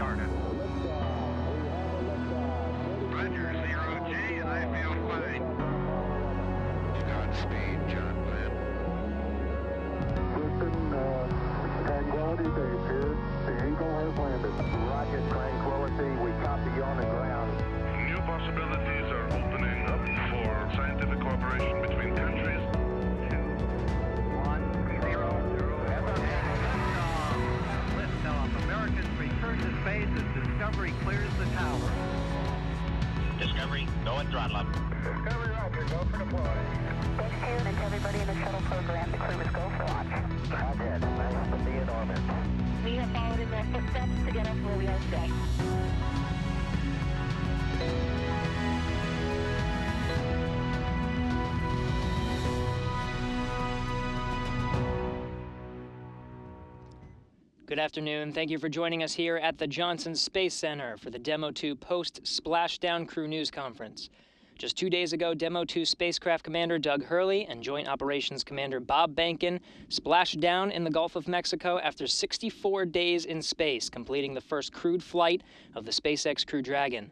started. Roger, 0G, and I feel fine. Godspeed, John Glenn. Houston, Tranquility Base here. The Eagle has landed. Roger, Tranquility. We copy you on the ground. New possibilities are opening up for scientific cooperation between countries. 1, 0, 0. Liftoff. Americans return to space as Discovery clears the tower. Discovery, go and throttle up. Discovery, Roger. Go for deploy. Base 2 and to everybody in the shuttle program, the crew is go for launch. Roger. Nice to be in orbit. We have followed in their footsteps to get us where we are today. Good afternoon. Thank you for joining us here at the Johnson Space Center for the Demo-2 post-splashdown crew news conference. Just 2 days ago, Demo-2 spacecraft commander Doug Hurley and Joint Operations Commander Bob Behnken splashed down in the Gulf of Mexico after 64 days in space, completing the first crewed flight of the SpaceX Crew Dragon.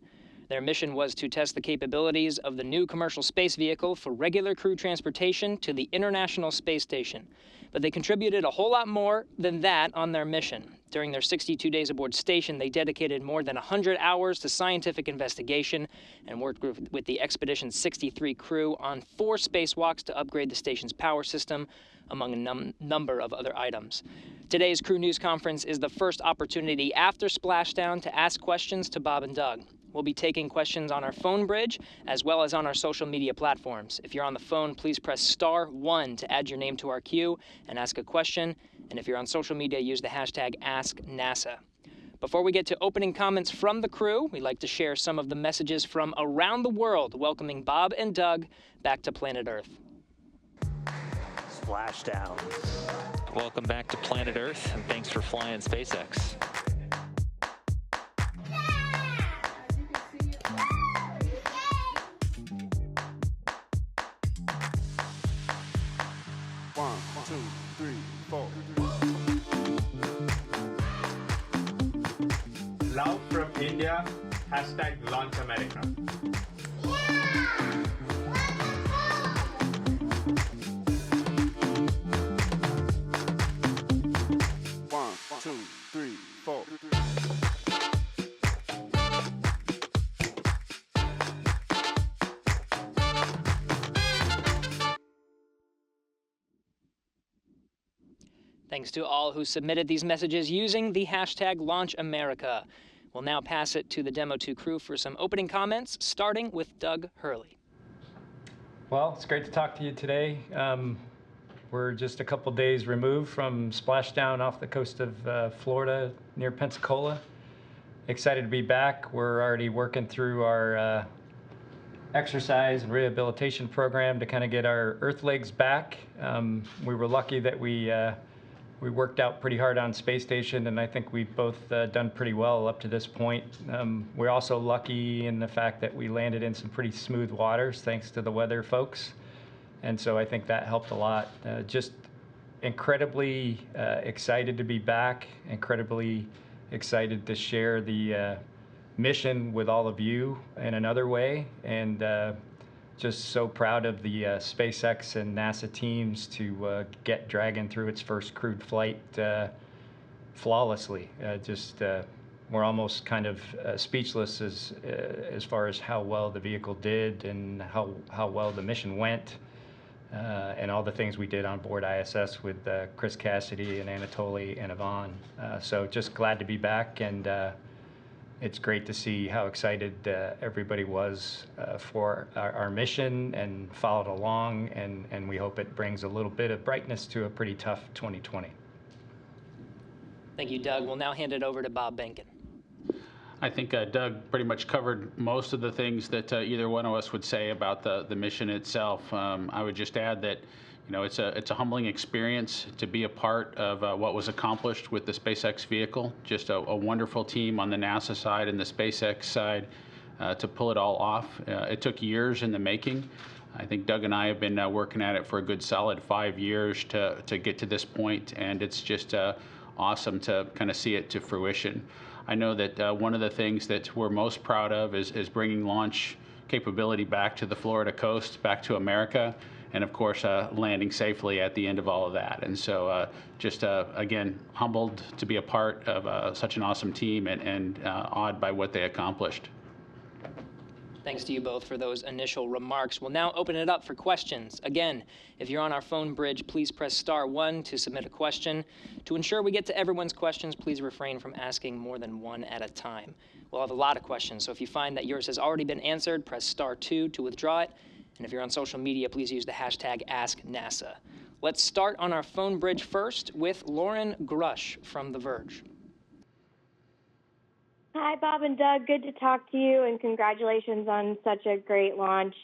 Their mission was to test the capabilities of the new commercial space vehicle for regular crew transportation to the International Space Station. But they contributed a whole lot more than that on their mission. During their 62 days aboard station, they dedicated more than 100 hours to scientific investigation and worked with the Expedition 63 crew on 4 spacewalks to upgrade the station's power system, among a number of other items. Today's crew news conference is the first opportunity after splashdown to ask questions to Bob and Doug. We'll be taking questions on our phone bridge as well as on our social media platforms. If you're on the phone, please press *1 to add your name to our queue and ask a question. And if you're on social media, use the hashtag #AskNASA. Before we get to opening comments from the crew, we'd like to share some of the messages from around the world welcoming Bob and Doug back to planet Earth. Splashdown. Welcome back to planet Earth, and thanks for flying SpaceX. Love from India, #LaunchAmerica. One, two, three, four. Thanks to all who submitted these messages using the hashtag #LaunchAmerica. We'll now pass it to the Demo-2 crew for some opening comments, starting with Doug Hurley. Well, it's great to talk to you today. We're just a couple days removed from splashdown off the coast of Florida near Pensacola. Excited to be back. We're already working through our exercise and rehabilitation program to kind of get our Earth legs back. We were lucky that we worked out pretty hard on space station, and I think we've both done pretty well up to this point. We're also lucky in the fact that we landed in some pretty smooth waters thanks to the weather folks, and so I think that helped a lot. Just incredibly excited to be back, incredibly excited to share the mission with all of you in another way, and just so proud of the SpaceX and NASA teams to get Dragon through its first crewed flight flawlessly. We're almost kind of speechless as far as how well the vehicle did and how well the mission went, and all the things we did on board ISS with Chris Cassidy and Anatoly and Yvonne. So just glad to be back, and it's great to see how excited everybody was for our mission and followed along, and we hope it brings a little bit of brightness to a pretty tough 2020. Thank you, Doug. We'll now hand it over to Bob Behnken. I think Doug pretty much covered most of the things that either one of us would say about the mission itself. I would just add that, you know, it's a humbling experience to be a part of what was accomplished with the SpaceX vehicle. Just a wonderful team on the NASA side and the SpaceX side to pull it all off. It took years in the making. I think Doug and I have been working at it for a good solid 5 years to get to this point, and it's just awesome to kind of see it to fruition. I know that one of the things that we're most proud of is bringing launch capability back to the Florida coast, back to America, and of course landing safely at the end of all of that. And so just again, humbled to be a part of such an awesome team and awed by what they accomplished. Thanks to you both for those initial remarks. We'll now open it up for questions. Again, if you're on our phone bridge, please press *1 to submit a question. To ensure we get to everyone's questions, please refrain from asking more than one at a time. We'll have a lot of questions, so if you find that yours has already been answered, press *2 to withdraw it. And if you're on social media, please use the hashtag #AskNASA. Let's start on our phone bridge first with Lauren Grush from The Verge. Hi, Bob and Doug. Good to talk to you, and congratulations on such a great launch.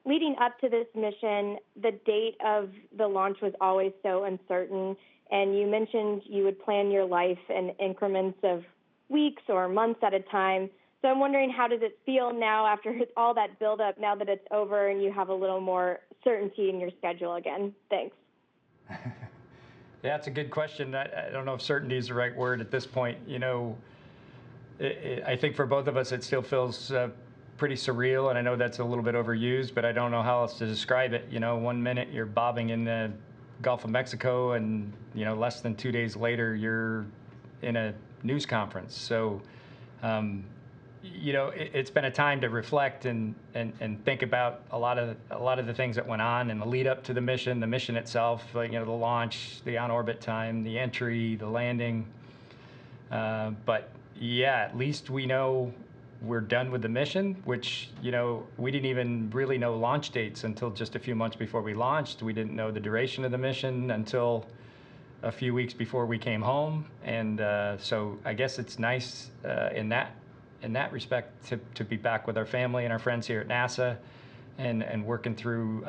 Leading up to this mission, the date of the launch was always so uncertain, and you mentioned you would plan your life in increments of weeks or months at a time. So I'm wondering, how does it feel now after all that buildup, now that it's over and you have a little more certainty in your schedule again? Thanks. Yeah, that's a good question. I don't know if certainty is the right word at this point. You know, I think for both of us, it still feels pretty surreal, and I know that's a little bit overused, but I don't know how else to describe it. You know, one minute you're bobbing in the Gulf of Mexico, and, you know, less than 2 days later, you're in a news conference. So, you know, it's been a time to reflect and think about a lot of the things that went on in the lead up to the mission itself, like, you know, the launch, the on-orbit time, the entry, the landing. But yeah, at least we know we're done with the mission, which, you know, we didn't even really know launch dates until just a few months before we launched. We didn't know the duration of the mission until a few weeks before we came home. And so I guess it's nice in that respect to be back with our family and our friends here at NASA and working through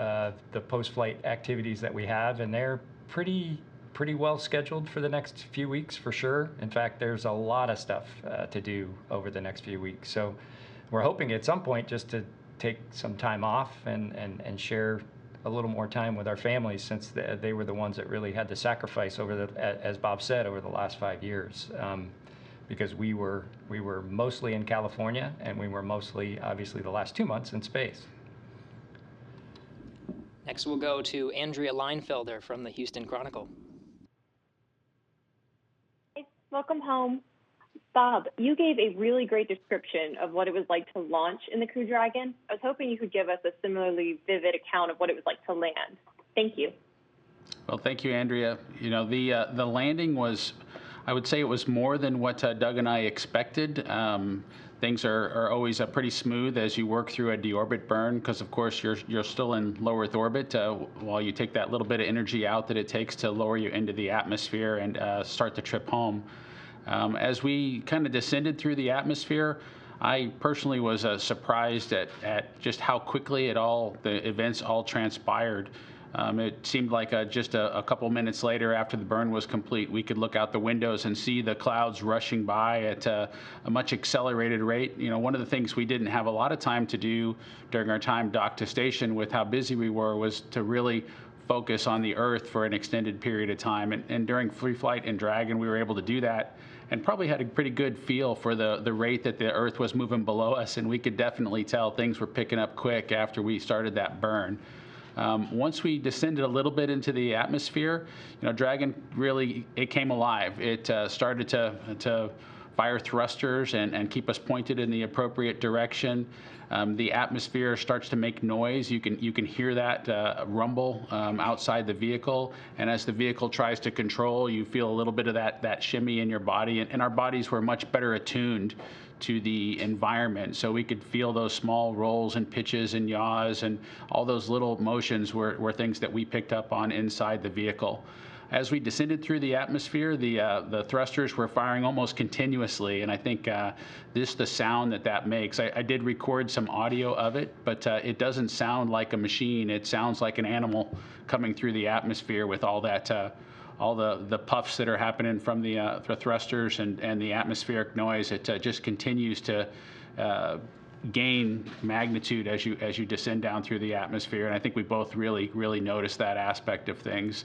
the post-flight activities that we have. And they're pretty well scheduled for the next few weeks, for sure. In fact, there's a lot of stuff to do over the next few weeks. So we're hoping at some point just to take some time off and share a little more time with our families, since they were the ones that really had to sacrifice as Bob said, over the last 5 years. Because we were mostly in California, and we were mostly, obviously, the last 2 months in space. Next, we'll go to Andrea Leinfelder from the Houston Chronicle. Welcome home. Bob, you gave a really great description of what it was like to launch in the Crew Dragon. I was hoping you could give us a similarly vivid account of what it was like to land. Thank you. Well, thank you, Andrea. You know, the landing was, I would say it was more than what Doug and I expected. Things are always pretty smooth as you work through a deorbit burn, because of course you're still in low Earth orbit while you take that little bit of energy out that it takes to lower you into the atmosphere and start the trip home. As we kind of descended through the atmosphere, I personally was surprised at just how quickly the events all transpired. It seemed like just a couple minutes later, after the burn was complete, we could look out the windows and see the clouds rushing by at a much accelerated rate. You know, one of the things we didn't have a lot of time to do during our time docked to station with how busy we were was to really focus on the Earth for an extended period of time. And during free flight in Dragon, we were able to do that, and probably had a pretty good feel for the rate that the Earth was moving below us, and we could definitely tell things were picking up quick after we started that burn. Once we descended a little bit into the atmosphere, you know, Dragon really, it came alive. It started to fire thrusters and keep us pointed in the appropriate direction. The atmosphere starts to make noise. You can hear that rumble outside the vehicle, and as the vehicle tries to control, you feel a little bit of that shimmy in your body, and our bodies were much better attuned to the environment, so we could feel those small rolls and pitches and yaws, and all those little motions were things that we picked up on inside the vehicle. As we descended through the atmosphere, the thrusters were firing almost continuously, and I think the sound that makes, I did record some audio of it, but it doesn't sound like a machine. It sounds like an animal coming through the atmosphere with all that all the puffs that are happening from the thrusters and the atmospheric noise. It just continues to gain magnitude as you descend down through the atmosphere, and I think we both really noticed that aspect of things.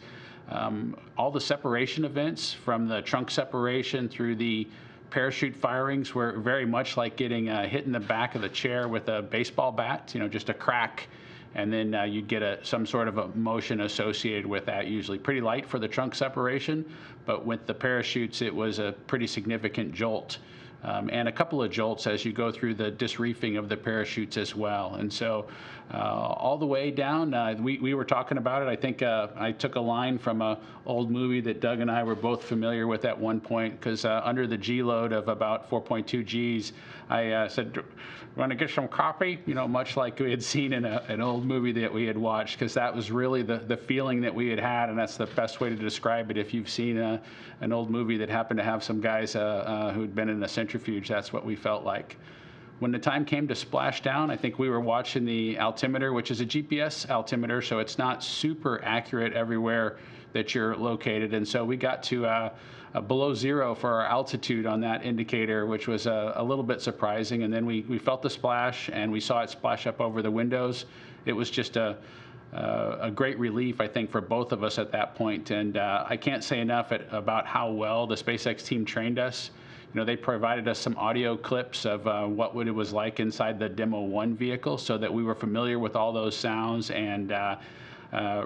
'em. All the separation events, from the trunk separation through the parachute firings were very much like getting hit in the back of the chair with a baseball bat, just a crack. And then you'd get some sort of a motion associated with that, usually pretty light for the trunk separation. But with the parachutes, it was a pretty significant jolt. And a couple of jolts as you go through the disreefing of the parachutes as well. And so all the way down, we were talking about it. I think I took a line from an old movie that Doug and I were both familiar with at one point, because under the G load of about 4.2 Gs, I said, want to get some coffee? Much like we had seen in an old movie that we had watched, because that was really the feeling that we had, and that's the best way to describe it. If you've seen an old movie that happened to have some guys who'd been in a centrifuge, that's what we felt like. When the time came to splashdown, I think we were watching the altimeter, which is a GPS altimeter, so it's not super accurate everywhere that you're located. And so we got to below zero for our altitude on that indicator, which was a little bit surprising. And then we felt the splash, and we saw it splash up over the windows. It was just a great relief, I think, for both of us at that point. And I can't say enough about how well the SpaceX team trained us. They provided us some audio clips of what it was like inside the Demo-1 vehicle, so that we were familiar with all those sounds. And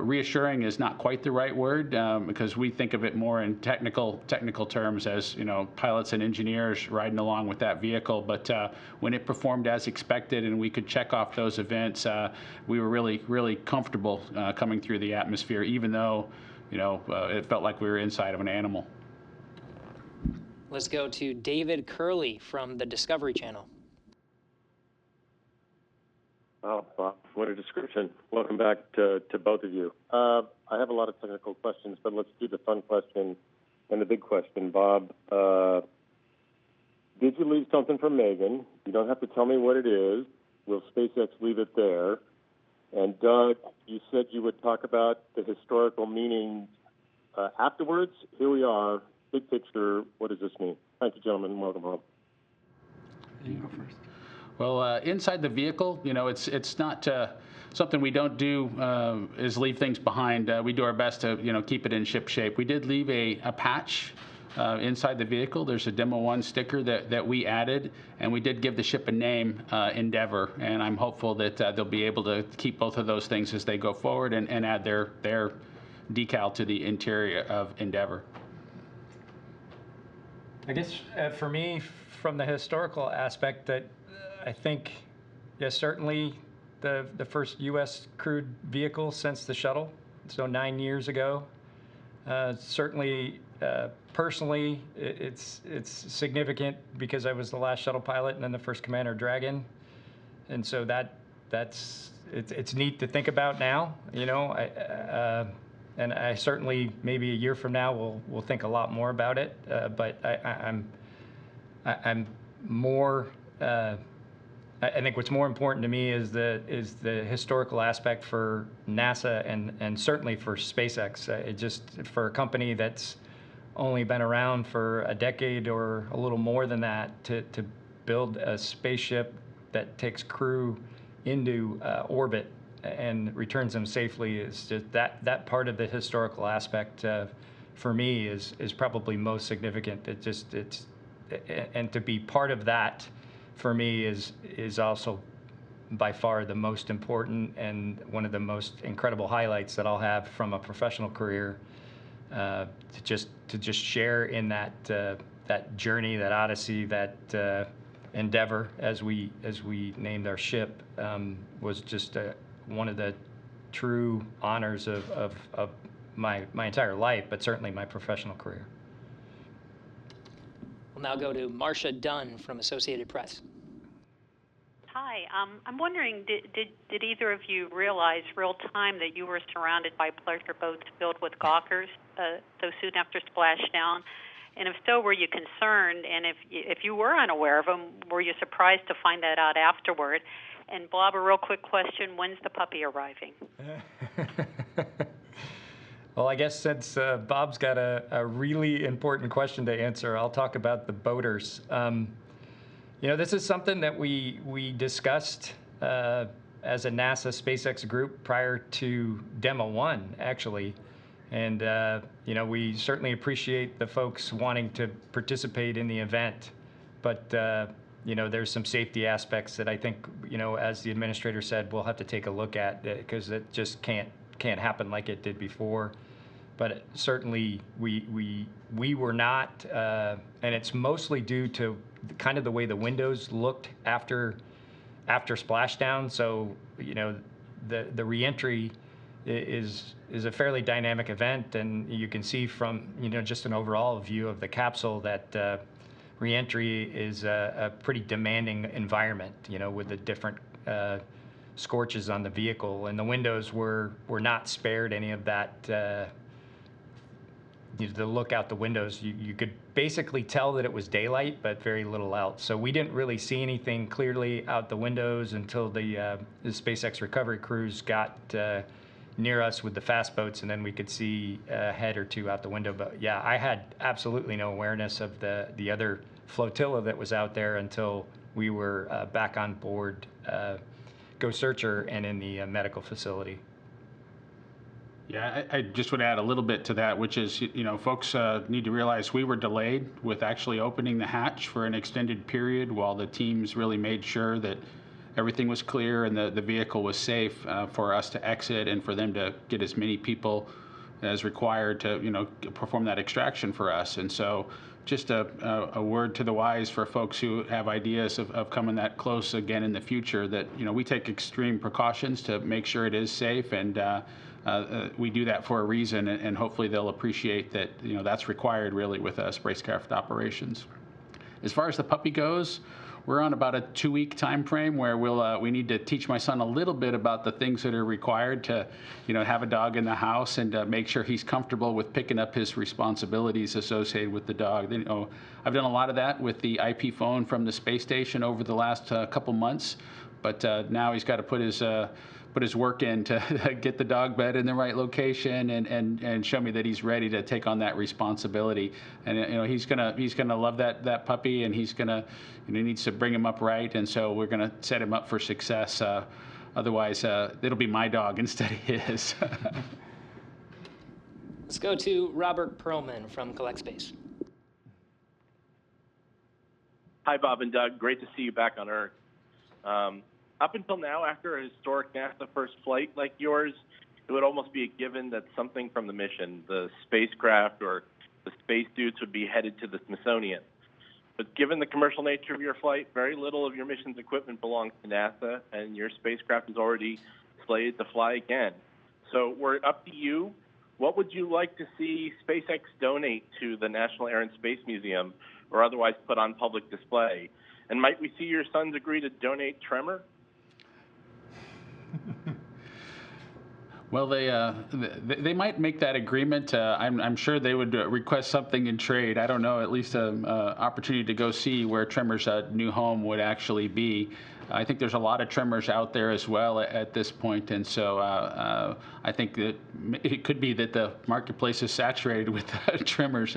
reassuring is not quite the right word, because we think of it more in technical terms as pilots and engineers riding along with that vehicle. But when it performed as expected and we could check off those events, we were really comfortable coming through the atmosphere, even though it felt like we were inside of an animal. Let's go to David Curley from the Discovery Channel. Oh, Bob, what a description. Welcome back to both of you. I have a lot of technical questions, but let's do the fun question and the big question. Bob, did you leave something for Megan? You don't have to tell me what it is. Will SpaceX leave it there? And Doug, you said you would talk about the historical meaning afterwards. Here we are. Big picture, what does this mean? Thank you, gentlemen. Welcome home. You go first. Well, inside the vehicle, it's not something we don't do is leave things behind. We do our best to, keep it in ship shape. We did leave a patch inside the vehicle. There's a Demo-1 sticker that we added, and we did give the ship a name, Endeavour. And I'm hopeful that they'll be able to keep both of those things as they go forward and add their decal to the interior of Endeavour. I guess for me, from the historical aspect, that I think, yes, certainly the first U.S. crewed vehicle since the shuttle, so 9 years ago. Certainly, personally, it's significant because I was the last shuttle pilot and then the first Commander Dragon, and so it's neat to think about now. And I certainly, maybe a year from now, we'll think a lot more about it. But I'm more. I think what's more important to me is the historical aspect for NASA and certainly for SpaceX. It just for a company that's only been around for a decade or a little more than that to build a spaceship that takes crew into orbit and returns them safely is just that part of the historical aspect for me is probably most significant. And to be part of that for me is also by far the most important and one of the most incredible highlights that I'll have from a professional career. To just share in that journey, that odyssey, that Endeavour, as we named our ship, was just one of the true honors of my entire life, but certainly my professional career. We'll now go to Marcia Dunn from Associated Press. Hi, I'm wondering, did either of you realize real time that you were surrounded by pleasure boats filled with gawkers so soon after splashdown? And if so, were you concerned? And if you were unaware of them, were you surprised to find that out afterward? And Bob, a real quick question, when's the puppy arriving? Well, I guess since Bob's got a really important question to answer, I'll talk about the boaters. This is something that we discussed as a NASA SpaceX group prior to Demo-1, actually. And, we certainly appreciate the folks wanting to participate in the event. but you know, there's some safety aspects that I think, you know, as the administrator said, we'll have to take a look at, because it just can't happen like it did before. But certainly we were not, and it's mostly due to kind of the way the windows looked after splashdown. So, you know, the reentry is a fairly dynamic event, and you can see from, you know, just an overall view of the capsule that reentry is a pretty demanding environment, you know, with the different scorches on the vehicle, and the windows were not spared any of that. You know, the look out the windows, you could basically tell that it was daylight, but very little else. So we didn't really see anything clearly out the windows until the SpaceX recovery crews got near us with the fast boats, and then we could see a head or two out the window. But yeah, I had absolutely no awareness of the other flotilla that was out there until we were back on board Go Searcher and in the medical facility. Yeah, I just would add a little bit to that, which is, you know, folks need to realize we were delayed with actually opening the hatch for an extended period while the teams really made sure that everything was clear and the vehicle was safe for us to exit and for them to get as many people as required to, you know, perform that extraction for us. And so just a word to the wise for folks who have ideas of coming that close again in the future, that, you know, we take extreme precautions to make sure it is safe, and we do that for a reason, and hopefully they'll appreciate that, you know, that's required really with spacecraft operations. As far as the puppy goes, we're on about a 2-week time frame where we need to teach my son a little bit about the things that are required to, you know, have a dog in the house, and make sure he's comfortable with picking up his responsibilities associated with the dog. Then, you know, I've done a lot of that with the IP phone from the space station over the last couple months, but now he's got to put his work in to get the dog bed in the right location and show me that he's ready to take on that responsibility. And, you know, he's gonna love that puppy, and he's gonna, you know, he needs to bring him up right, and so we're gonna set him up for success. Otherwise, it'll be my dog instead of his. Let's go to Robert Perlman from Collect Space. Hi, Bob and Doug. Great to see you back on Earth. Up until now, after a historic NASA first flight like yours, it would almost be a given that something from the mission, the spacecraft or the space suits, would be headed to the Smithsonian. But given the commercial nature of your flight, very little of your mission's equipment belongs to NASA, and your spacecraft is already slated to fly again. So we're up to you. What would you like to see SpaceX donate to the National Air and Space Museum, or otherwise put on public display? And might we see your sons agree to donate Tremor? Well, they might make that agreement. I'm sure they would request something in trade. I don't know, at least an opportunity to go see where Tremor's new home would actually be. I think there's a lot of Tremors out there as well at this point, and so I think that it could be that the marketplace is saturated with Tremors.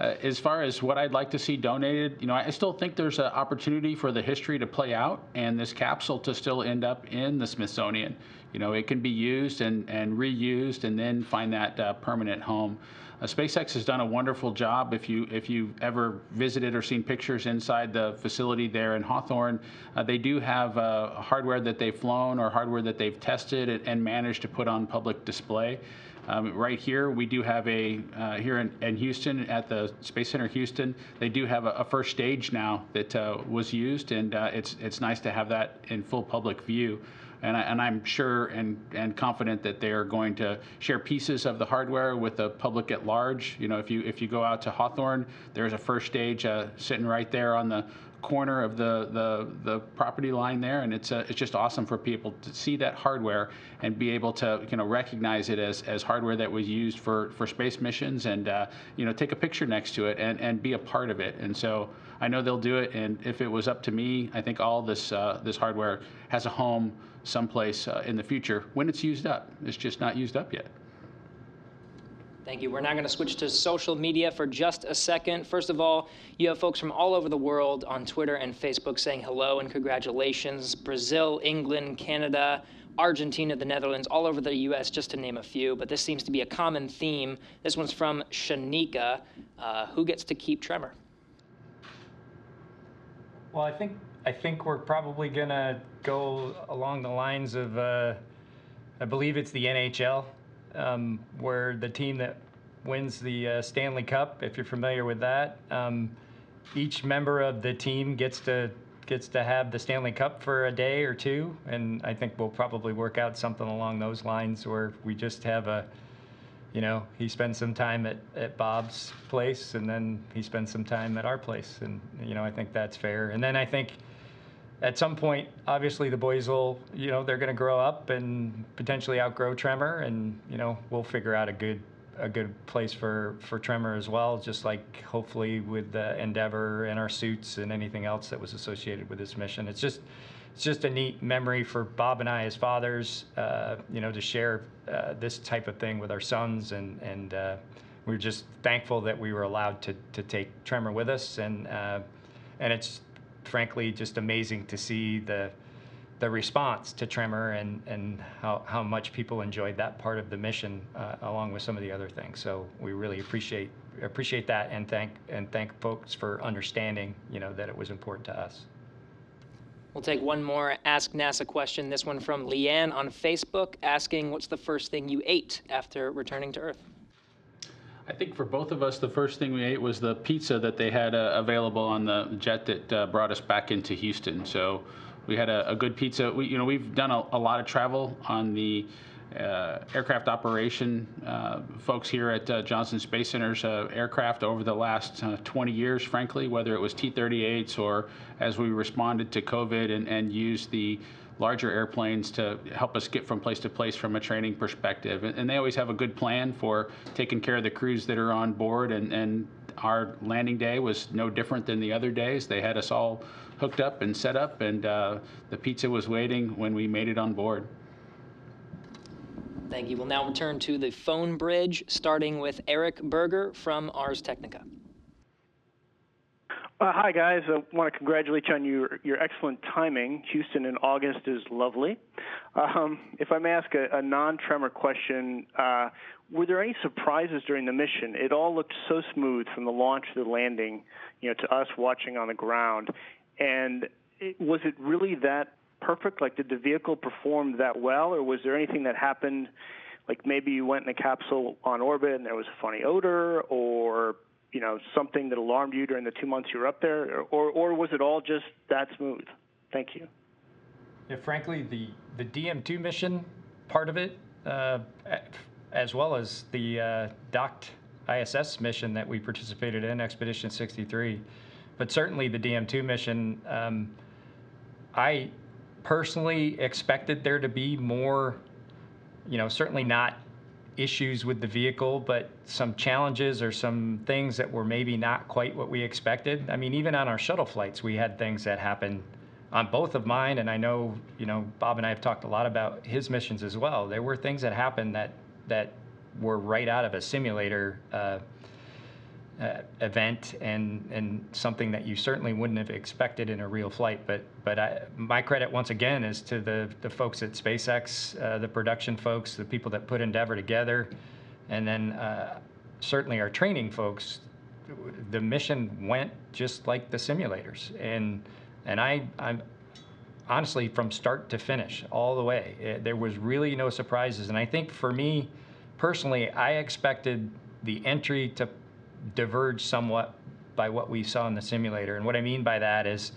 As far as what I'd like to see donated, you know, I still think there's an opportunity for the history to play out and this capsule to still end up in the Smithsonian. You know, it can be used and reused and then find that permanent home. SpaceX has done a wonderful job. If you've ever visited or seen pictures inside the facility there in Hawthorne, they do have hardware that they've flown or hardware that they've tested and managed to put on public display. Right here, we do have here in Houston at the Space Center Houston, they do have a first stage now that was used, and it's nice to have that in full public view. And I'm sure and confident that they are going to share pieces of the hardware with the public at large. You know, if you go out to Hawthorne, there's a first stage sitting right there on the corner of the property line there, and it's just awesome for people to see that hardware and be able to, you know, recognize it as hardware that was used for space missions, and you know, take a picture next to it and be a part of it. And so I know they'll do it, and if it was up to me, I think all this hardware has a home someplace in the future when it's used up. It's just not used up yet. Thank you. We're now going to switch to social media for just a second. First of all, you have folks from all over the world on Twitter and Facebook saying hello and congratulations. Brazil, England, Canada, Argentina, the Netherlands, all over the U.S., just to name a few. But this seems to be a common theme. This one's from Shanika. Who gets to keep Tremor? Well, I think we're probably gonna go along the lines of I believe it's the NHL, where the team that wins the Stanley Cup, if you're familiar with that, each member of the team gets to have the Stanley Cup for a day or two, and I think we'll probably work out something along those lines where we just have he spends some time at Bob's place, and then he spends some time at our place, and I think that's fair. And then I think at some point, obviously the boys will, they're going to grow up and potentially outgrow Tremor, and we'll figure out a good place for Tremor as well, just like hopefully with Endeavour and our suits and anything else that was associated with this mission. It's just a neat memory for Bob and I as fathers, to share this type of thing with our sons, and we're just thankful that we were allowed to take Tremor with us, and it's frankly just amazing to see the response to Tremor and how much people enjoyed that part of the mission, along with some of the other things. So we really appreciate that, and thank folks for understanding that it was important to us. We'll take one more Ask NASA question, this one from Leanne on Facebook, asking what's the first thing you ate after returning to Earth? I think for both of us, the first thing we ate was the pizza that they had available on the jet that brought us back into Houston. So we had a good pizza. We've done a lot of travel on the aircraft operation folks here at Johnson Space Center's aircraft over the last 20 years, frankly, whether it was T-38s or as we responded to COVID and used the larger airplanes to help us get from place to place from a training perspective. And they always have a good plan for taking care of the crews that are on board, and our landing day was no different than the other days. They had us all hooked up and set up, and the pizza was waiting when we made it on board. Thank you. We'll now return to the phone bridge, starting with Eric Berger from Ars Technica. Hi, guys. I want to congratulate you on your excellent timing. Houston in August is lovely. If I may ask a non-Tremor question, were there any surprises during the mission? It all looked so smooth from the launch to the landing, to us watching on the ground. And was it really that perfect? Like, did the vehicle perform that well, or was there anything that happened, like maybe you went in a capsule on orbit and there was a funny odor, or something that alarmed you during the 2 months you were up there, or was it all just that smooth? Thank you. Yeah, frankly, the DM-2 mission part of it, as well as the docked ISS mission that we participated in, Expedition 63, but certainly the DM-2 mission, I personally expected there to be more, certainly not issues with the vehicle, but some challenges or some things that were maybe not quite what we expected. I mean, even on our shuttle flights, we had things that happened on both of mine, and I know, Bob and I have talked a lot about his missions as well. There were things that happened that were right out of a simulator event, and something that you certainly wouldn't have expected in a real flight. But my credit once again is to the folks at SpaceX, the production folks, the people that put Endeavour together, and then certainly our training folks. The mission went just like the simulators, and I'm honestly, from start to finish, all the way, there was really no surprises. And I think for me personally, I expected the entry to diverge somewhat by what we saw in the simulator. And what I mean by that is,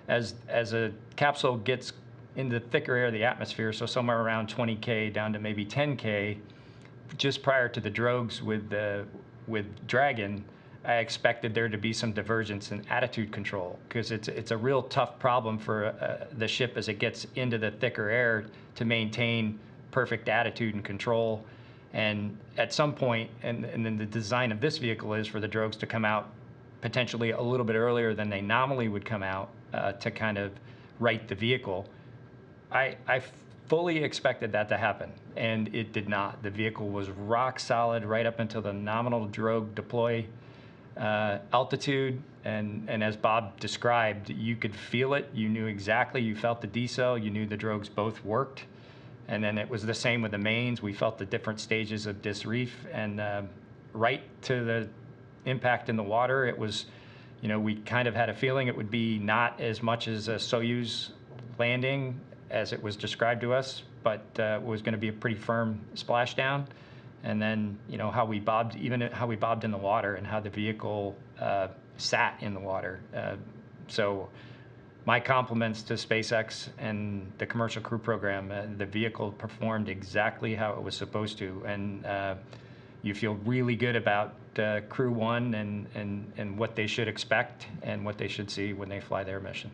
as a capsule gets into the thicker air of the atmosphere, so somewhere around 20K down to maybe 10K, just prior to the drogues with Dragon, I expected there to be some divergence in attitude control, because it's a real tough problem for the ship as it gets into the thicker air to maintain perfect attitude and control. And at some point, and then the design of this vehicle is for the drogues to come out potentially a little bit earlier than they nominally would come out, to kind of right the vehicle. I fully expected that to happen, and it did not. The vehicle was rock solid right up until the nominal drogue deploy altitude, and as Bob described, you could feel it. You knew exactly. You felt the decel. You knew the drogues both worked. And then it was the same with the mains. We felt the different stages of disreef, and right to the impact in the water, it was we kind of had a feeling it would be not as much as a Soyuz landing as it was described to us, but it was going to be a pretty firm splashdown. And then, how we bobbed in the water and how the vehicle sat in the water. So my compliments to SpaceX and the commercial crew program. The vehicle performed exactly how it was supposed to. And you feel really good about Crew 1 and what they should expect and what they should see when they fly their mission.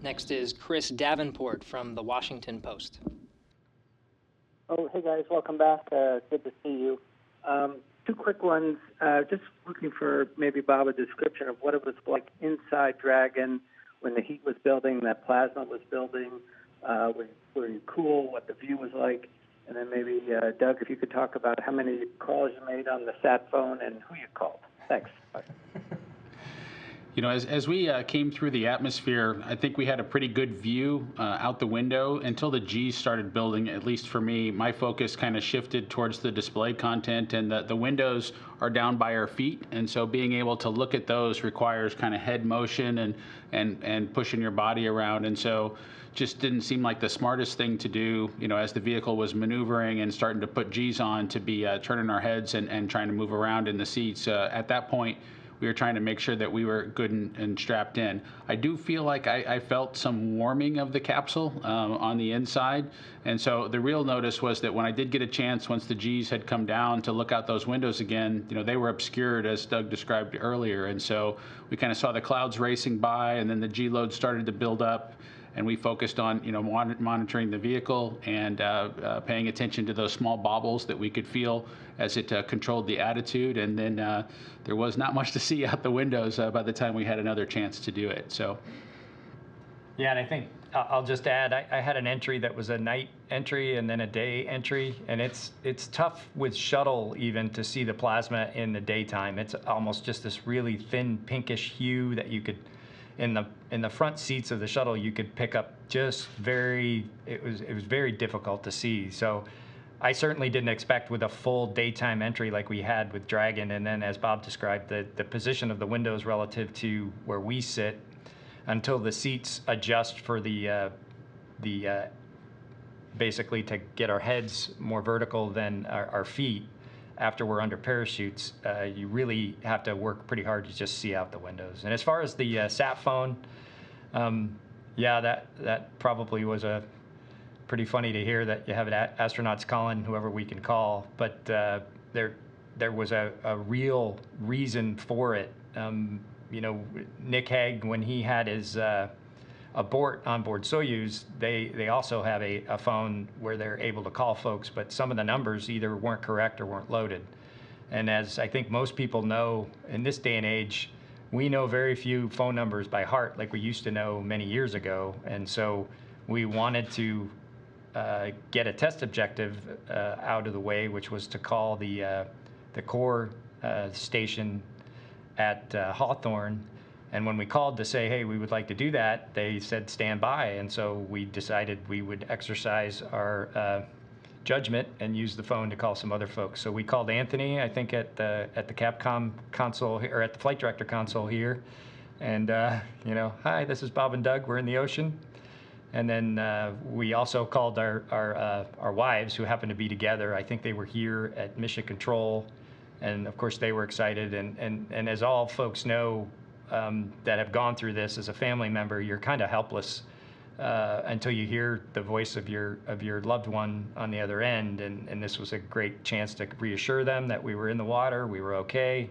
Next is Chris Davenport from the Washington Post. Oh, hey guys, welcome back. Good to see you. Two quick ones. Just looking for maybe, Bob, a description of what it was like inside Dragon when the heat was building, that plasma was building. Were you cool? What the view was like? And then maybe, Doug, if you could talk about how many calls you made on the sat phone and who you called. Thanks. Bye. As we came through the atmosphere, I think we had a pretty good view out the window until the G's started building. At least for me, my focus kind of shifted towards the display content, and the windows are down by our feet, and so being able to look at those requires kind of head motion and pushing your body around, and so just didn't seem like the smartest thing to do, as the vehicle was maneuvering and starting to put G's on, to be turning our heads and trying to move around in the seats. At that point, we were trying to make sure that we were good and strapped in. I do feel like I felt some warming of the capsule on the inside. And so the real notice was that when I did get a chance, once the G's had come down, to look out those windows again, they were obscured, as Doug described earlier. And so we kind of saw the clouds racing by, and then the G load started to build up. And we focused on, monitoring the vehicle and paying attention to those small bobbles that we could feel as it controlled the attitude. And then there was not much to see out the windows by the time we had another chance to do it. So, yeah, and I think I'll just add, I had an entry that was a night entry and then a day entry, and it's tough with shuttle even to see the plasma in the daytime. It's almost just this really thin pinkish hue that you could. In the front seats of the shuttle, you could pick up just it was very difficult to see. So I certainly didn't expect with a full daytime entry like we had with Dragon, and then as Bob described, the position of the windows relative to where we sit until the seats adjust for the basically to get our heads more vertical than our feet. After we're under parachutes, you really have to work pretty hard to just see out the windows. And as far as the sat phone, yeah, that probably was pretty funny to hear that you have astronauts calling whoever we can call. But there was a real reason for it. Nick Hague, when he had his abort on board Soyuz, they also have a phone where they're able to call folks, but some of the numbers either weren't correct or weren't loaded. And as I think most people know, in this day and age, we know very few phone numbers by heart like we used to know many years ago. And so we wanted to get a test objective out of the way, which was to call the core station at Hawthorne. And when we called to say, hey, we would like to do that, they said stand by. And so we decided we would exercise our judgment and use the phone to call some other folks. So we called Anthony, I think, at the Capcom console, or at the flight director console here. And, hi, this is Bob and Doug. We're in the ocean. And then we also called our wives, who happened to be together. I think they were here at Mission Control. And, of course, they were excited. And as all folks know, that have gone through this as a family member, you're kind of helpless until you hear the voice of your loved one on the other end. And this was a great chance to reassure them that we were in the water, we were okay,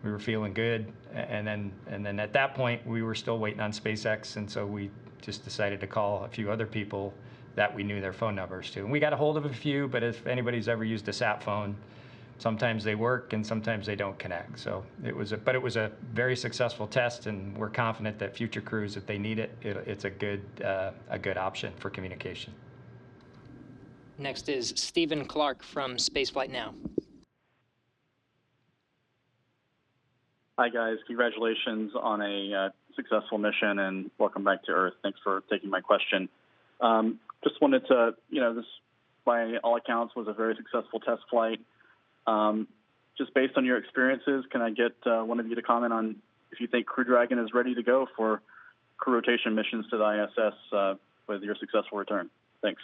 we were feeling good. And then at that point, we were still waiting on SpaceX, and so we just decided to call a few other people that we knew their phone numbers to. And we got a hold of a few, but if anybody's ever used a sat phone, sometimes they work and sometimes they don't connect. So it was a very successful test, and we're confident that future crews, if they need it, it's a good option for communication. Next is Stephen Clark from Spaceflight Now. Hi guys, congratulations on a successful mission and welcome back to Earth. Thanks for taking my question. Just wanted to, this by all accounts was a very successful test flight. just based on your experiences, can I get one of you to comment on if you think Crew Dragon is ready to go for crew rotation missions to the ISS with your successful return? Thanks.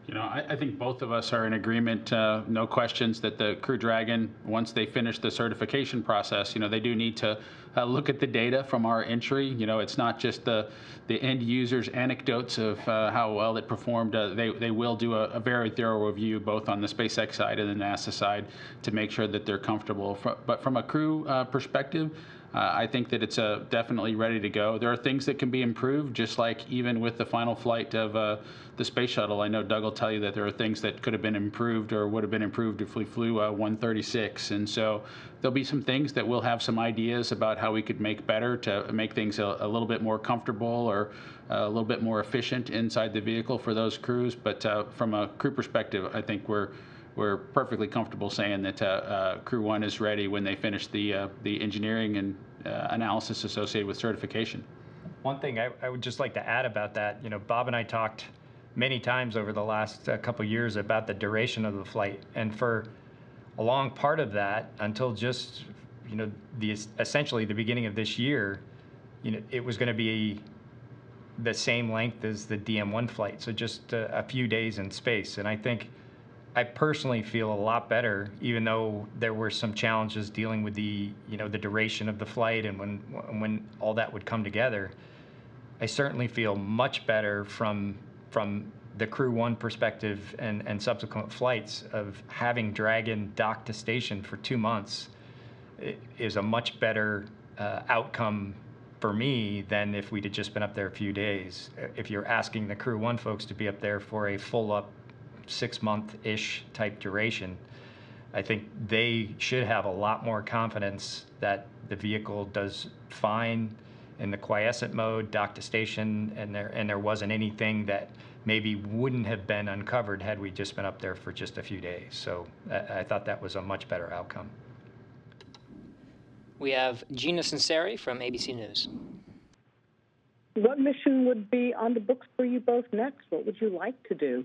You know, I think both of us are in agreement, no questions, that the Crew Dragon, once they finish the certification process, you know, they do need to look at the data from our entry. You know, it's not just the end users' anecdotes of how well it performed. They will do a very thorough review, both on the SpaceX side and the NASA side, to make sure that they're comfortable. But from a crew perspective, I think that it's definitely ready to go. There are things that can be improved, just like even with the final flight of the space shuttle. I know Doug will tell you that there are things that could have been improved or would have been improved if we flew 136. And so there'll be some things that we'll have some ideas about how we could make better to make things a little bit more comfortable or a little bit more efficient inside the vehicle for those crews. But from a crew perspective, I think we're perfectly comfortable saying that Crew 1 is ready when they finish the engineering and analysis associated with certification. One thing I would just like to add about that, you know, Bob and I talked many times over the last couple of years about the duration of the flight, and for a long part of that, until just, you know, essentially the beginning of this year, you know, it was going to be the same length as the DM-1 flight, so just a few days in space. And I personally feel a lot better, even though there were some challenges dealing with the duration of the flight and when all that would come together. I certainly feel much better from the Crew 1 perspective and subsequent flights of having Dragon docked to station for 2 months. It is a much better outcome for me than if we'd have just been up there a few days. If you're asking the Crew 1 folks to be up there for a full-up 6-month-ish type duration, I think they should have a lot more confidence that the vehicle does fine in the quiescent mode, docked to station, and there wasn't anything that maybe wouldn't have been uncovered had we just been up there for just a few days. So I thought that was a much better outcome. We have Gina Sinceri from ABC News. What mission would be on the books for you both next? What would you like to do?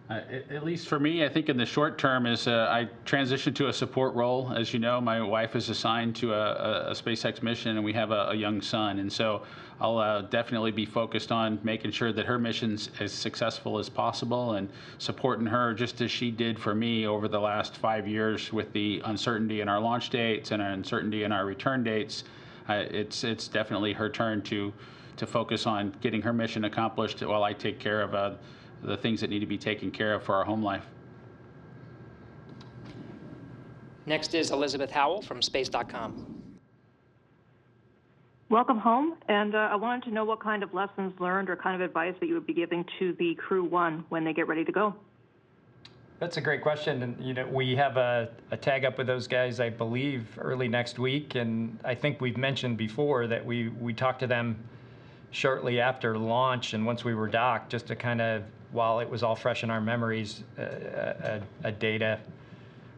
At least for me, I think in the short term is I transitioned to a support role. As you know, my wife is assigned to a SpaceX mission, and we have a young son. And so I'll definitely be focused on making sure that her mission's as successful as possible and supporting her just as she did for me over the last 5 years with the uncertainty in our launch dates and our uncertainty in our return dates. It's definitely her turn to focus on getting her mission accomplished while I take care of the things that need to be taken care of for our home life. Next is Elizabeth Howell from space.com. Welcome home, and I wanted to know what kind of lessons learned or kind of advice that you would be giving to the Crew 1 when they get ready to go. That's a great question, and you know, we have a tag up with those guys, I believe, early next week, and I think we've mentioned before that we talked to them shortly after launch, and once we were docked, just to kind of, while it was all fresh in our memories, a data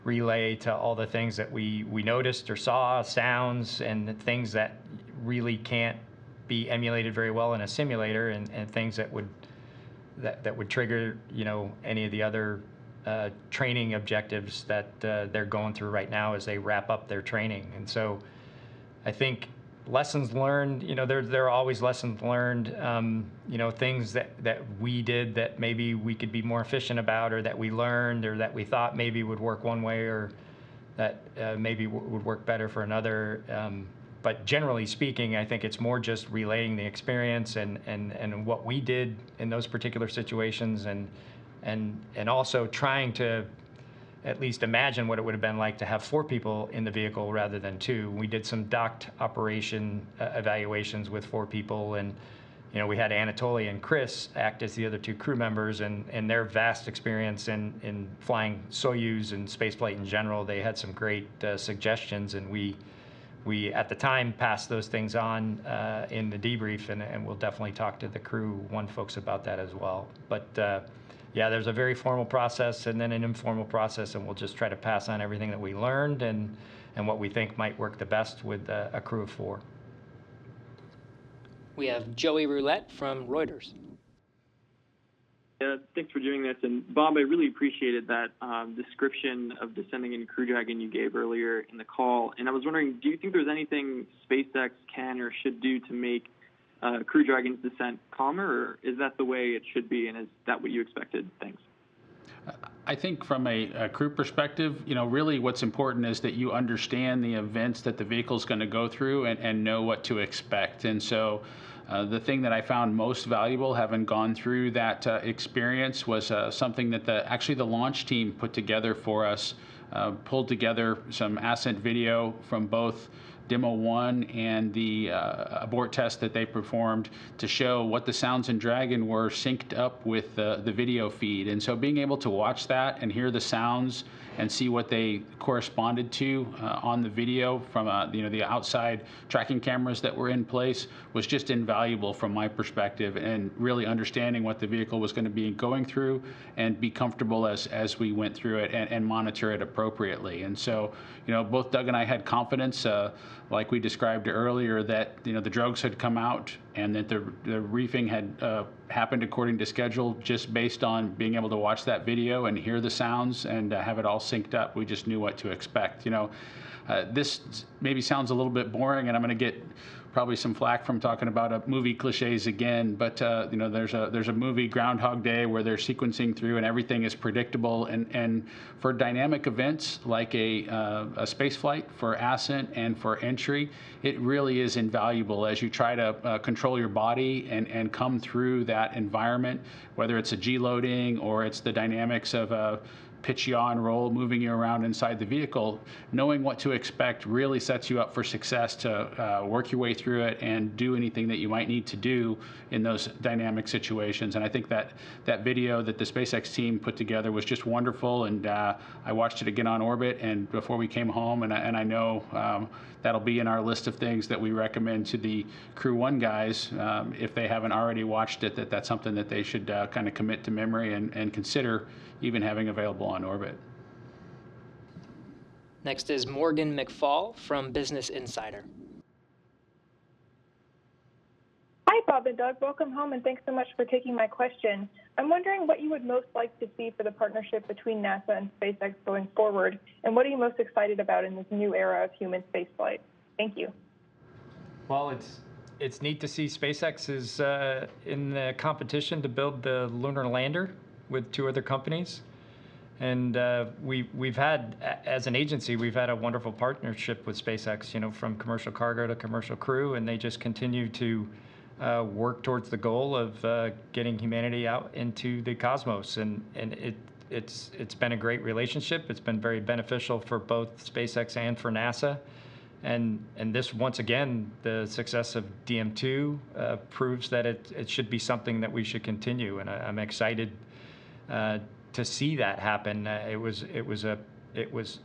relay to all the things that we noticed or saw, sounds and things that really can't be emulated very well in a simulator, and things that would trigger, you know, any of the other training objectives that they're going through right now as they wrap up their training. And so I think lessons learned, you know, there are always lessons learned, you know, things that we did that maybe we could be more efficient about, or that we learned, or that we thought maybe would work one way, or that maybe would work better for another. But generally speaking, I think it's more just relaying the experience and what we did in those particular situations, and also trying to at least imagine what it would have been like to have 4 people in the vehicle rather than 2. We did some docked operation evaluations with 4 people, and you know, we had Anatoly and Chris act as the other 2 crew members, and their vast experience in flying Soyuz and spaceflight in general, they had some great suggestions, and we at the time passed those things on in the debrief, and we'll definitely talk to the Crew 1 folks about that as well. But yeah, there's a very formal process and then an informal process, and we'll just try to pass on everything that we learned and what we think might work the best with a crew of 4. We have Joey Roulette from Reuters. Thanks for doing this. And Bob, I really appreciated that description of descending in Crew Dragon you gave earlier in the call. And I was wondering, do you think there's anything SpaceX can or should do to make Crew Dragon's descent calmer, or is that the way it should be, and is that what you expected? Thanks. I think from a crew perspective, really what's important is that you understand the events that the vehicle's going to go through and know what to expect. And so the thing that I found most valuable, having gone through that experience, was something that actually the launch team put together for us, pulled together some ascent video from both Demo-1 and the abort test that they performed to show what the sounds in Dragon were synced up with the video feed. And so being able to watch that and hear the sounds and see what they corresponded to on the video from the outside tracking cameras that were in place was just invaluable from my perspective, and really understanding what the vehicle was going to be going through and be comfortable as we went through it and monitor it appropriately. And so, both Doug and I had confidence, like we described earlier, that the drogues had come out and that the reefing had happened according to schedule, just based on being able to watch that video and hear the sounds and have it all synced up. We just knew what to expect. This maybe sounds a little bit boring, and I'm going to get probably some flack from talking about movie cliches again, but there's a movie, Groundhog Day, where they're sequencing through and everything is predictable. And for dynamic events like a space flight, for ascent and for entry, it really is invaluable as you try to control your body and come through that environment, whether it's a G-loading or it's the dynamics of a pitch, yaw, and roll, moving you around inside the vehicle. Knowing what to expect really sets you up for success to work your way through it and do anything that you might need to do in those dynamic situations. And I think that video that the SpaceX team put together was just wonderful, and I watched it again on orbit and before we came home, and I know that'll be in our list of things that we recommend to the Crew 1 guys, if they haven't already watched it, that's something that they should kind of commit to memory and consider even having available on orbit. Next is Morgan McFall from Business Insider. Hi, Bob and Doug. Welcome home, and thanks so much for taking my question. I'm wondering what you would most like to see for the partnership between NASA and SpaceX going forward, and what are you most excited about in this new era of human spaceflight? Thank you. Well, it's neat to see SpaceX is in the competition to build the lunar lander with 2 other companies. And we've had, as an agency, we've had a wonderful partnership with SpaceX, from commercial cargo to commercial crew, and they just continue to work towards the goal of getting humanity out into the cosmos. And it's been a great relationship. It's been very beneficial for both SpaceX and for NASA. And this, once again, the success of DM-2 proves that it should be something that we should continue. And I'm excited to see that happen. It was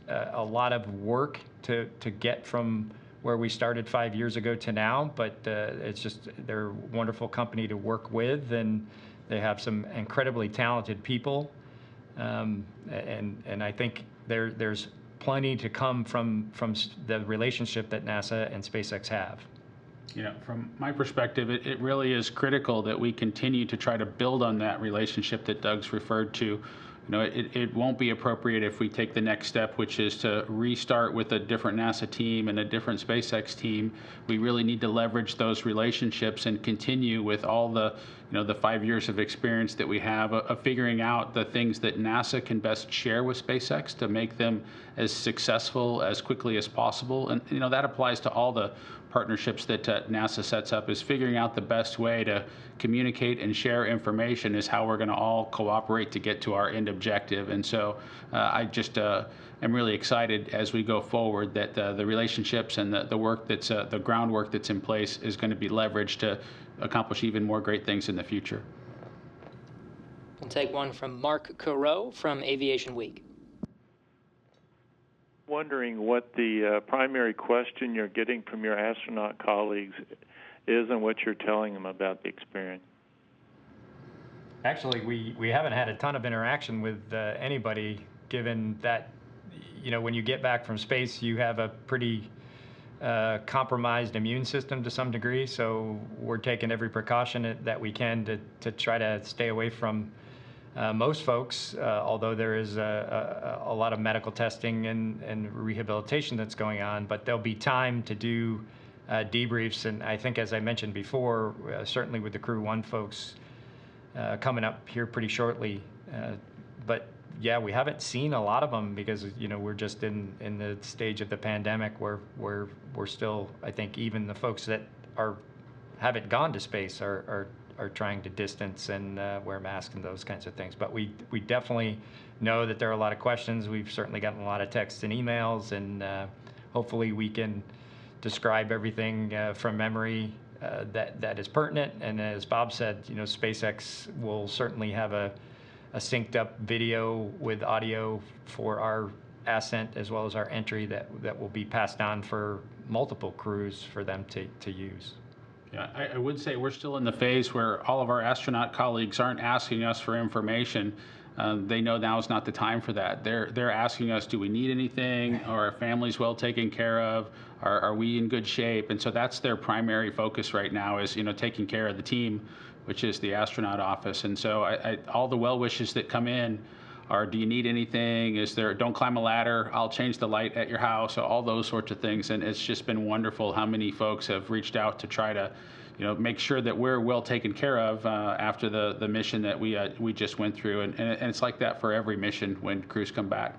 a lot of work to get from where we started 5 years ago to now, but they're a wonderful company to work with, and they have some incredibly talented people, and I think there's plenty to come from the relationship that NASA and SpaceX have. From my perspective, it really is critical that we continue to try to build on that relationship that Doug's referred to. It won't be appropriate if we take the next step, which is to restart with a different NASA team and a different SpaceX team. We really need to leverage those relationships and continue with all the 5 years of experience that we have of figuring out the things that NASA can best share with SpaceX to make them as successful as quickly as possible. And that applies to all the partnerships that NASA sets up, is figuring out the best way to communicate and share information is how we're going to all cooperate to get to our end objective. And so I just am really excited as we go forward that the relationships and the work that's the groundwork that's in place is going to be leveraged to accomplish even more great things in the future. We'll take one from Mark Carreau from Aviation Week. Wondering what the primary question you're getting from your astronaut colleagues is and what you're telling them about the experience. Actually, we haven't had a ton of interaction with anybody, given that, when you get back from space, you have a pretty compromised immune system to some degree. So we're taking every precaution that we can to try to stay away from most folks, although there is a lot of medical testing and rehabilitation that's going on, but there'll be time to do debriefs. And I think, as I mentioned before, certainly with the Crew 1 folks coming up here pretty shortly. But yeah, we haven't seen a lot of them because, we're just in the stage of the pandemic where we're still, I think, even the folks that haven't gone to space are trying to distance and wear masks and those kinds of things. But we definitely know that there are a lot of questions. We've certainly gotten a lot of texts and emails, and hopefully we can describe everything from memory that is pertinent. And as Bob said, SpaceX will certainly have a synced up video with audio for our ascent as well as our entry that will be passed on for multiple crews for them to use. Yeah, I would say we're still in the phase where all of our astronaut colleagues aren't asking us for information. They know now is not the time for that. They're asking us, do we need anything? Are our families well taken care of? Are we in good shape? And so that's their primary focus right now is, taking care of the team, which is the astronaut office. And so all the well wishes that come in are, do you need anything? Don't climb a ladder, I'll change the light at your house, all those sorts of things. And it's just been wonderful how many folks have reached out to try to, make sure that we're well taken care of after the mission that we just went through. And it's like that for every mission when crews come back.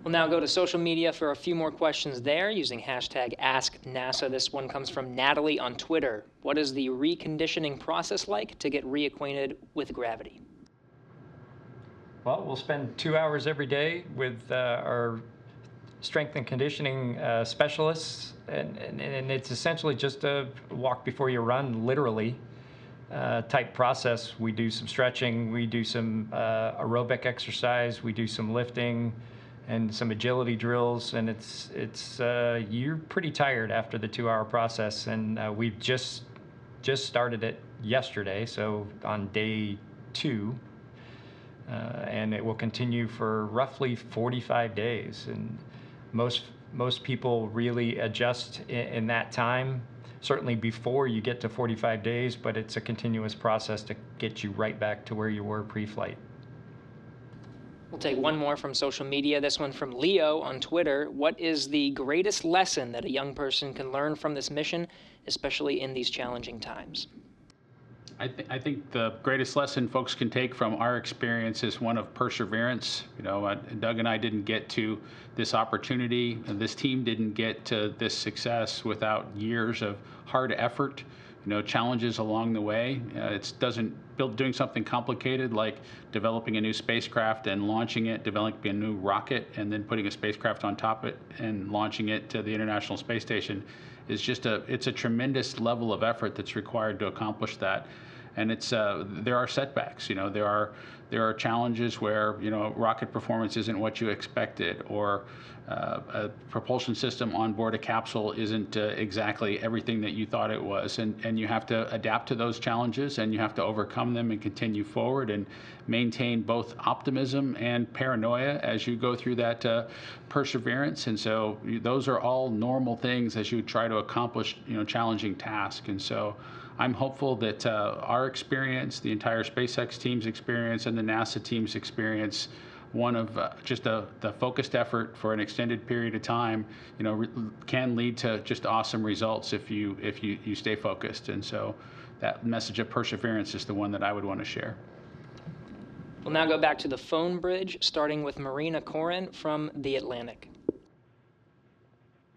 We'll now go to social media for a few more questions there using hashtag AskNASA. This one comes from Natalie on Twitter. What is the reconditioning process like to get reacquainted with gravity? Well, we'll spend 2 hours every day with our strength and conditioning specialists, and it's essentially just a walk before you run, literally, type process. We do some stretching, we do some aerobic exercise, we do some lifting, and some agility drills, and you're pretty tired after the 2 hour process, and we've just started it yesterday, so on day 2. And it will continue for roughly 45 days. And most people really adjust in that time, certainly before you get to 45 days, but it's a continuous process to get you right back to where you were pre-flight. We'll take one more from social media, this one from Leo on Twitter. What is the greatest lesson that a young person can learn from this mission, especially in these challenging times? I think the greatest lesson folks can take from our experience is one of perseverance. Doug and I didn't get to this opportunity, and this team didn't get to this success without years of hard effort, challenges along the way. Doing something complicated like developing a new spacecraft and launching it, developing a new rocket, and then putting a spacecraft on top of it and launching it to the International Space Station is it's a tremendous level of effort that's required to accomplish that. And there are setbacks. There are challenges where rocket performance isn't what you expected, or a propulsion system on board a capsule isn't exactly everything that you thought it was, and you have to adapt to those challenges, and you have to overcome them and continue forward and maintain both optimism and paranoia as you go through that perseverance. And so those are all normal things as you try to accomplish challenging tasks. And so I'm hopeful that our experience, the entire SpaceX team's experience, and the NASA team's experience, one of just the focused effort for an extended period of time, can lead to just awesome results if you stay focused. And so that message of perseverance is the one that I would want to share. We'll now go back to the phone bridge, starting with Marina Corin from The Atlantic.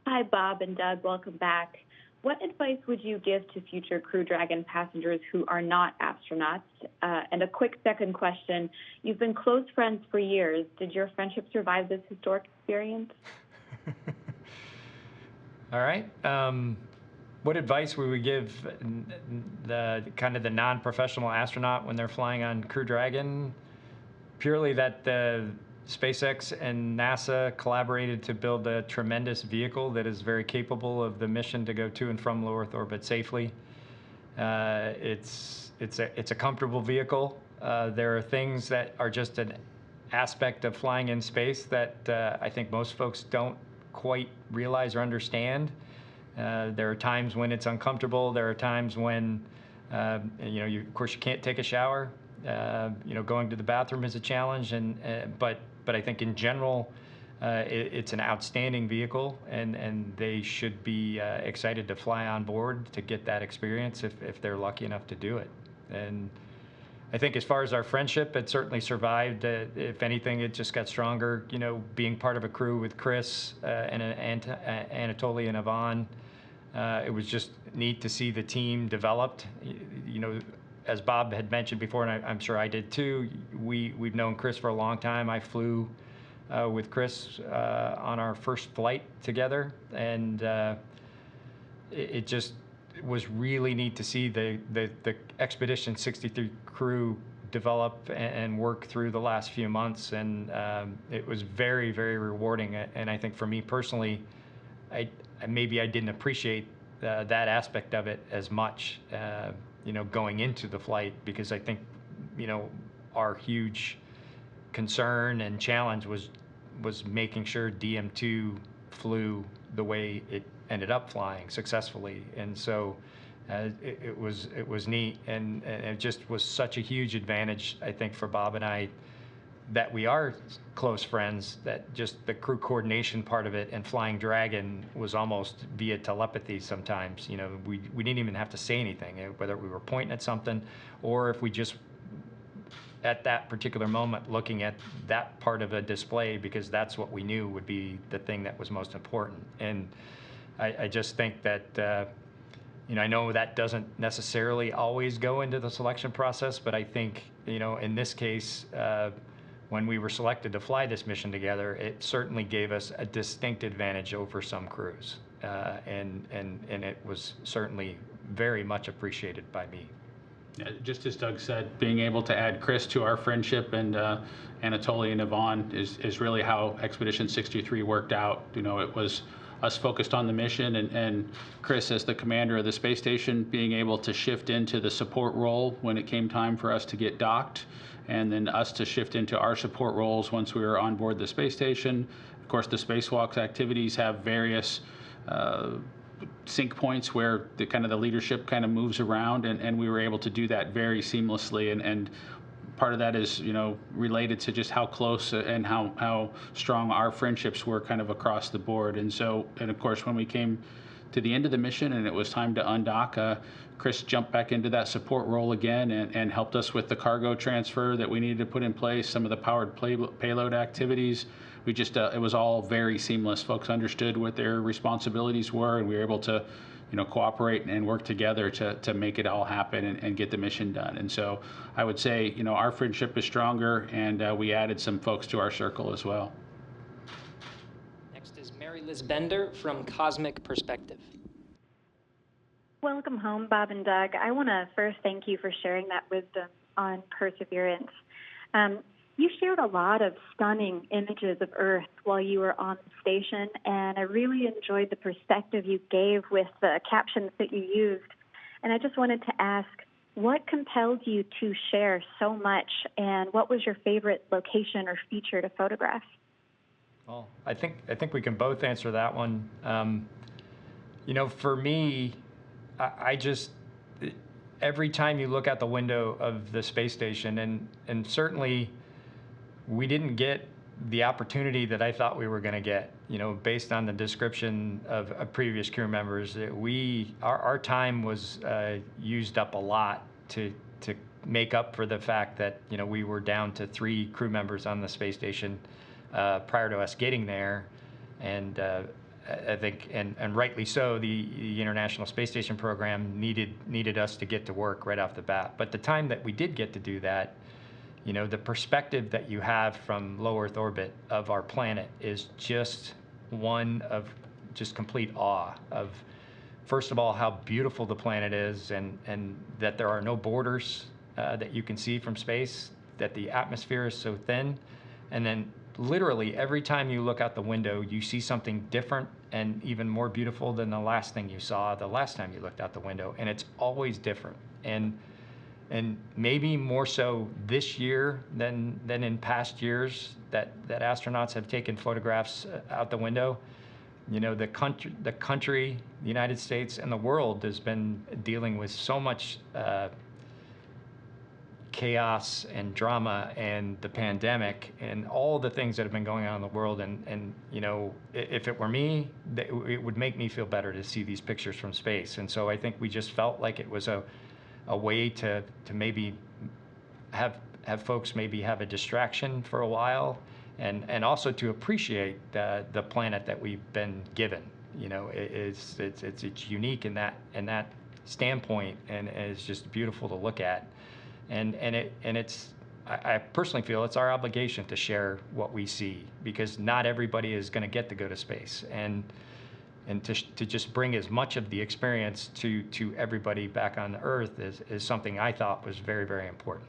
Hi, Bob and Doug. Welcome back. What advice would you give to future Crew Dragon passengers who are not astronauts? And a quick second question. You've been close friends for years. Did your friendship survive this historic experience? All right. What advice would we give the non-professional astronaut when they're flying on Crew Dragon? Purely that SpaceX and NASA collaborated to build a tremendous vehicle that is very capable of the mission to go to and from low Earth orbit safely. It's a comfortable vehicle. There are things that are just an aspect of flying in space that I think most folks don't quite realize or understand. There are times when it's uncomfortable. There are times when, of course, you can't take a shower. Going to the bathroom is a challenge, but I think in general, it's an outstanding vehicle, and they should be excited to fly on board to get that experience if they're lucky enough to do it. And I think as far as our friendship, it certainly survived. If anything, it just got stronger. Being part of a crew with Chris and Anatoly and Ivan, it was just neat to see the team developed. As Bob had mentioned before, and I'm sure I did too, we've known Chris for a long time. I flew with Chris on our first flight together, and it just was really neat to see the Expedition 63 crew develop and work through the last few months, and it was very, very rewarding. And I think for me personally, I didn't appreciate that aspect of it as much, going into the flight, because I think, our huge concern and challenge was making sure DM2 flew the way it ended up flying successfully. And so it was neat, and it just was such a huge advantage, I think, for Bob and I, that we are close friends, that just the crew coordination part of it and Flying Dragon was almost via telepathy sometimes. We didn't even have to say anything, whether we were pointing at something or if we just at that particular moment looking at that part of a display, because that's what we knew would be the thing that was most important. And I just think that I know that doesn't necessarily always go into the selection process, but I think in this case, when we were selected to fly this mission together, it certainly gave us a distinct advantage over some crews, and it was certainly very much appreciated by me. Yeah, just as Doug said, being able to add Chris to our friendship and Anatoly and Ivan is really how Expedition 63 worked out. It was us focused on the mission, and Chris, as the commander of the space station, being able to shift into the support role when it came time for us to get docked, and then us to shift into our support roles once we were on board the space station. Of course, the spacewalks activities have various sync points where the leadership moves around, and we were able to do that very seamlessly, and part of that is related to just how close and how strong our friendships were across the board. And of course, when we came to the end of the mission and it was time to undock, Chris jumped back into that support role again and helped us with the cargo transfer that we needed to put in place, some of the powered payload activities. We just it was all very seamless. Folks understood what their responsibilities were, and we were able to cooperate and work together to make it all happen and get the mission done. And so I would say our friendship is stronger, and we added some folks to our circle as well. Next is Mary Liz Bender from Cosmic Perspective. Welcome home, Bob and Doug. I want to first thank you for sharing that wisdom on Perseverance. You shared a lot of stunning images of Earth while you were on the station, and I really enjoyed the perspective you gave with the captions that you used. And I just wanted to ask, what compelled you to share so much, and what was your favorite location or feature to photograph? Well, I think we can both answer that one. For me, I just, every time you look out the window of the space station, and certainly we didn't get the opportunity that I thought we were going to get, based on the description of previous crew members. Our time was used up a lot to make up for the fact that we were down to 3 crew members on the space station prior to us getting there, and I think, and rightly so, the International Space Station program needed us to get to work right off the bat. But the time that we did get to do that, the perspective that you have from low Earth orbit of our planet is just one of just complete awe of, first of all, how beautiful the planet is, and that there are no borders that you can see from space, that the atmosphere is so thin, and then literally every time you look out the window, you see something different and even more beautiful than the last thing you saw the last time you looked out the window, and it's always different. And maybe more so this year than in past years that astronauts have taken photographs out the window. The country, the United States, and the world has been dealing with so much chaos and drama and the pandemic and all the things that have been going on in the world. And you know, if it were me, it would make me feel better to see these pictures from space. And so I think we just felt like it was a way to maybe have folks maybe have a distraction for a while, and also to appreciate the planet that we've been given. You know, it's unique in that standpoint, and it's just beautiful to look at. And it's I personally feel it's our obligation to share what we see, because not everybody is going to get to go to space, and to just bring as much of the experience to everybody back on Earth is something I thought was very, very important.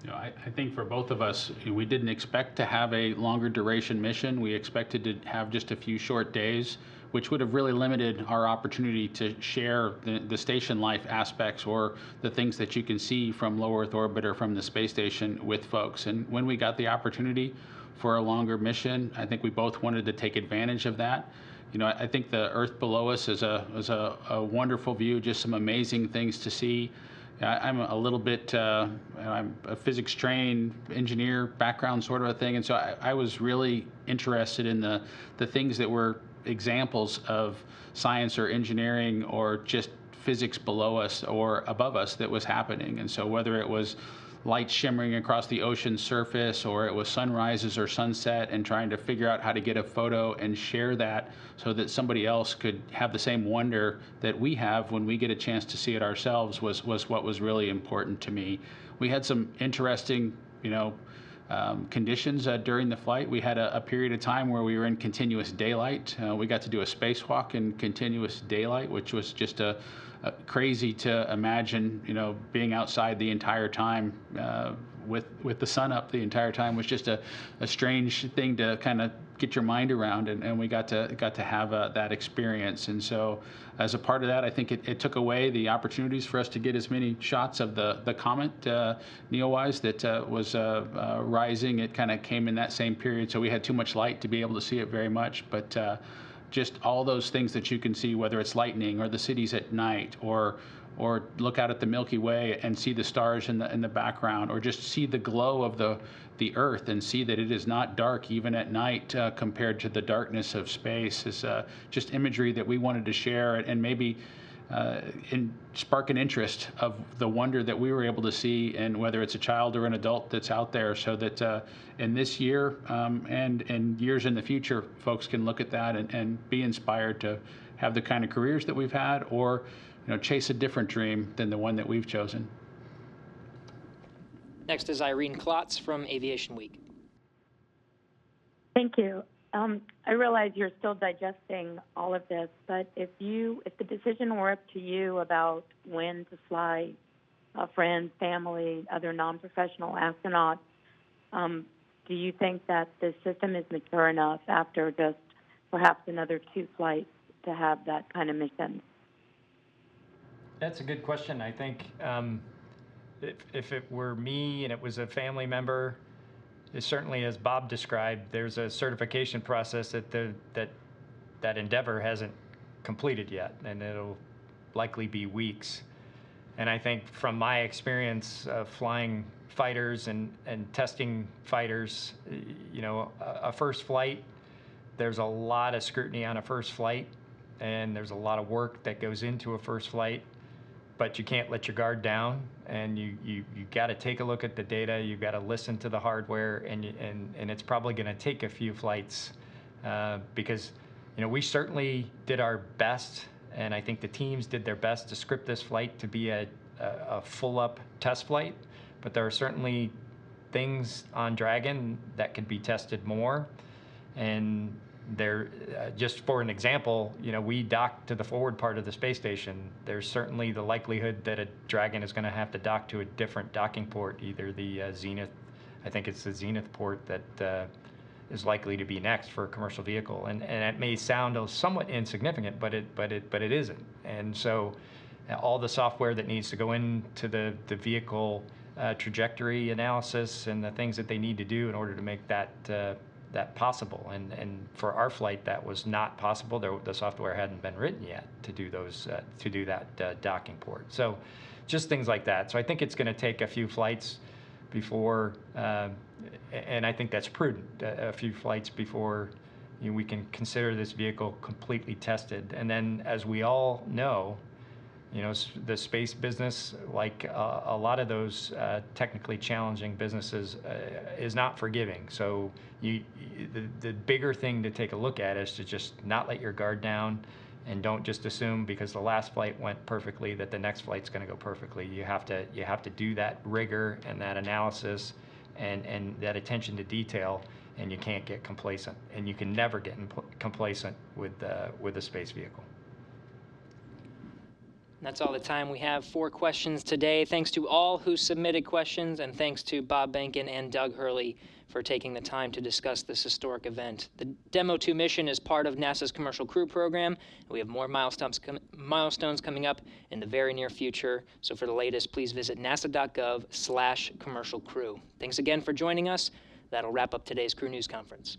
You know, I think for both of us, we didn't expect to have a longer duration mission. We expected to have just a few short days, which would have really limited our opportunity to share the station life aspects or the things that you can see from low Earth orbit or from the space station with folks. And when we got the opportunity for a longer mission, I think we both wanted to take advantage of that. You know, I think the Earth below us is a wonderful view, just some amazing things to see. I'm a little bit, I'm a physics trained engineer background sort of a thing, and so I was really interested in the things that were examples of science or engineering or just physics below us or above us that was happening. And so whether it was light shimmering across the ocean surface, or it was sunrises or sunset, and trying to figure out how to get a photo and share that so that somebody else could have the same wonder that we have when we get a chance to see it ourselves was what was really important to me. We had some interesting, you know, conditions during the flight. We had a period of time where we were in continuous daylight. We got to do a spacewalk in continuous daylight, which was just crazy to imagine. You know, being outside the entire time with the sun up the entire time was just a strange thing to kind of get your mind around, and we got to have that experience. And so as a part of that, I think it took away the opportunities for us to get as many shots of the comet Neowise that was rising. It kind of came in that same period, so we had too much light to be able to see it very much. But just all those things that you can see, whether it's lightning or the cities at night, or look out at the Milky Way and see the stars in the background, or just see the glow of the Earth and see that it is not dark even at night compared to the darkness of space, is just imagery that we wanted to share, and maybe spark an interest of the wonder that we were able to see, and whether it's a child or an adult that's out there, so that in this year and years in the future, folks can look at that and be inspired to have the kind of careers that we've had, or chase a different dream than the one that we've chosen. Next is Irene Klotz from Aviation Week. Thank you. I realize you're still digesting all of this, but if the decision were up to you about when to fly friends, family, other non-professional astronauts, do you think that the system is mature enough after just perhaps another 2 flights to have that kind of mission? That's a good question. I think if it were me and it was a family member, certainly, as Bob described, there's a certification process that Endeavour hasn't completed yet, and it'll likely be weeks. And I think from my experience of flying fighters and testing fighters, a first flight, there's a lot of scrutiny on a first flight, and there's a lot of work that goes into a first flight. But you can't let your guard down, and you got to take a look at the data. You've got to listen to the hardware, and it's probably going to take a few flights because we certainly did our best, and I think the teams did their best to script this flight to be a full-up test flight. But there are certainly things on Dragon that could be tested more, and there, just for an example, we docked to the forward part of the space station. There's certainly the likelihood that a Dragon is going to have to dock to a different docking port, either the Zenith, I think it's the Zenith port that is likely to be next for a commercial vehicle. And it may sound somewhat insignificant, but it isn't. And so all the software that needs to go into the vehicle trajectory analysis and the things that they need to do in order to make that possible, and for our flight that was not possible. The software hadn't been written yet to do that docking port. So just things like that. So I think it's going to take a few flights before, and I think that's prudent, a few flights before we can consider this vehicle completely tested. And then, as we all know, the space business, like a lot of those technically challenging businesses, is not forgiving. So the bigger thing to take a look at is to just not let your guard down, and don't just assume because the last flight went perfectly that the next flight's going to go perfectly. You have to do that rigor and that analysis and that attention to detail, and you can't get complacent. And you can never get complacent with a space vehicle. That's all the time we have for questions today. Thanks to all who submitted questions, and thanks to Bob Behnken and Doug Hurley for taking the time to discuss this historic event. The Demo-2 mission is part of NASA's Commercial Crew Program. We have more milestones coming up in the very near future. So for the latest, please visit nasa.gov/commercialcrew. Thanks again for joining us. That'll wrap up today's Crew News Conference.